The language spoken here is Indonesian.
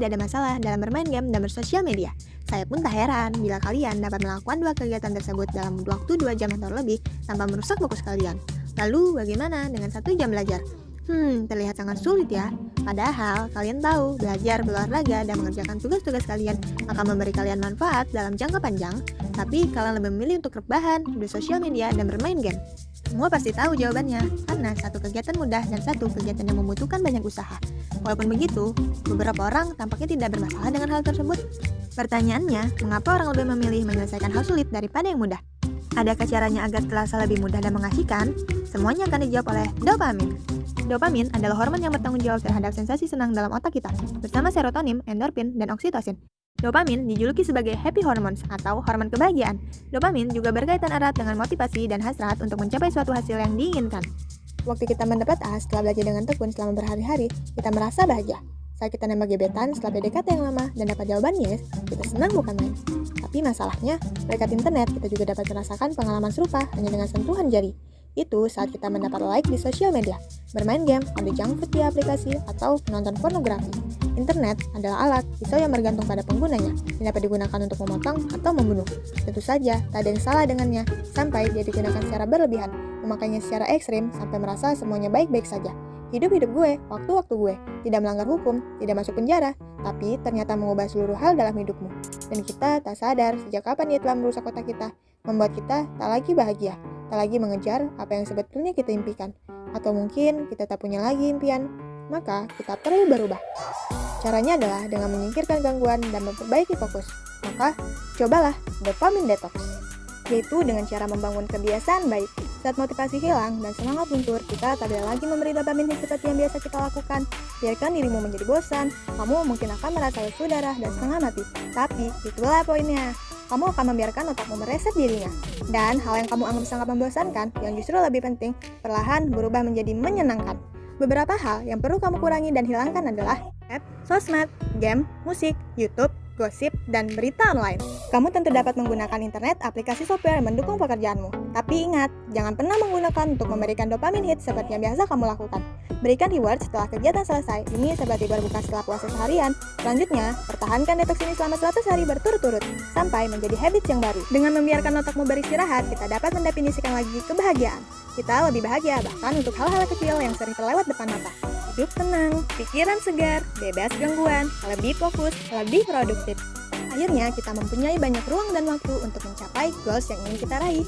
tidak ada masalah dalam bermain game dan bersosial media. Saya pun tak heran bila kalian dapat melakukan dua kegiatan tersebut dalam waktu 2 jam atau lebih tanpa merusak fokus kalian. Lalu bagaimana dengan 1 jam belajar? Terlihat sangat sulit ya. Padahal kalian tahu belajar, berolahraga, dan mengerjakan tugas-tugas kalian akan memberi kalian manfaat dalam jangka panjang. Tapi kalian lebih memilih untuk rebahan, bersosial media, dan bermain game. Semua pasti tahu jawabannya, karena satu kegiatan mudah dan satu kegiatan yang membutuhkan banyak usaha. Walaupun begitu, beberapa orang tampaknya tidak bermasalah dengan hal tersebut. Pertanyaannya, mengapa orang lebih memilih menyelesaikan hal sulit daripada yang mudah? Adakah caranya agar terasa lebih mudah dan mengasihkan? Semuanya akan dijawab oleh dopamin. Dopamin adalah hormon yang bertanggung jawab terhadap sensasi senang dalam otak kita, bersama serotonin, endorfin, dan oksitosin. Dopamin dijuluki sebagai happy hormones atau hormon kebahagiaan. Dopamin juga berkaitan erat dengan motivasi dan hasrat untuk mencapai suatu hasil yang diinginkan. Waktu kita mendapat A setelah belajar dengan tekun selama berhari-hari, kita merasa bahagia. Saat kita nembak gebetan setelah PDKT yang lama dan dapat jawaban yes, kita senang bukan main. Tapi masalahnya, berkat internet kita juga dapat merasakan pengalaman serupa hanya dengan sentuhan jari. Itu saat kita mendapat like di sosial media, bermain game, ada junk food di aplikasi, atau menonton pornografi. Internet adalah alat pisau yang bergantung pada penggunanya, yang dapat digunakan untuk memotong atau membunuh. Tentu saja, tak ada yang salah dengannya, sampai dia digunakan secara berlebihan, memakainya secara ekstrim sampai merasa semuanya baik-baik saja. Hidup-hidup gue, waktu-waktu gue, tidak melanggar hukum, tidak masuk penjara, tapi ternyata mengubah seluruh hal dalam hidupmu. Dan kita tak sadar sejak kapan ia telah merusak otak kita, membuat kita tak lagi bahagia, tak lagi mengejar apa yang sebetulnya kita impikan. Atau mungkin kita tak punya lagi impian, maka kita perlu berubah. Caranya adalah dengan menyingkirkan gangguan dan memperbaiki fokus. Maka, cobalah dopamin detox, yaitu dengan cara membangun kebiasaan baik. Saat motivasi hilang dan semangat luntur, kita tak boleh lagi memberi dopamin seperti yang biasa kita lakukan. Biarkan dirimu menjadi bosan, kamu mungkin akan merasa lesu darah dan setengah mati. Tapi, itulah poinnya. Kamu akan membiarkan otakmu mereset dirinya. Dan hal yang kamu anggap sangat membosankan, yang justru lebih penting, perlahan berubah menjadi menyenangkan. Beberapa hal yang perlu kamu kurangi dan hilangkan adalah app, sosmed, game, musik, YouTube, gosip, dan berita online. Kamu tentu dapat menggunakan internet, aplikasi software yang mendukung pekerjaanmu. Tapi ingat, jangan pernah menggunakan untuk memberikan dopamin hit seperti yang biasa kamu lakukan. Berikan reward setelah kegiatan selesai. Ini seperti berbuka setelah puasa seharian. Selanjutnya, pertahankan detox ini selama 100 hari berturut-turut, sampai menjadi habits yang baru. Dengan membiarkan otakmu beristirahat, kita dapat mendefinisikan lagi kebahagiaan. Kita lebih bahagia bahkan untuk hal-hal kecil yang sering terlewat depan mata. Hidup tenang, pikiran segar, bebas gangguan, lebih fokus, lebih produktif. Akhirnya kita mempunyai banyak ruang dan waktu untuk mencapai goals yang ingin kita raih.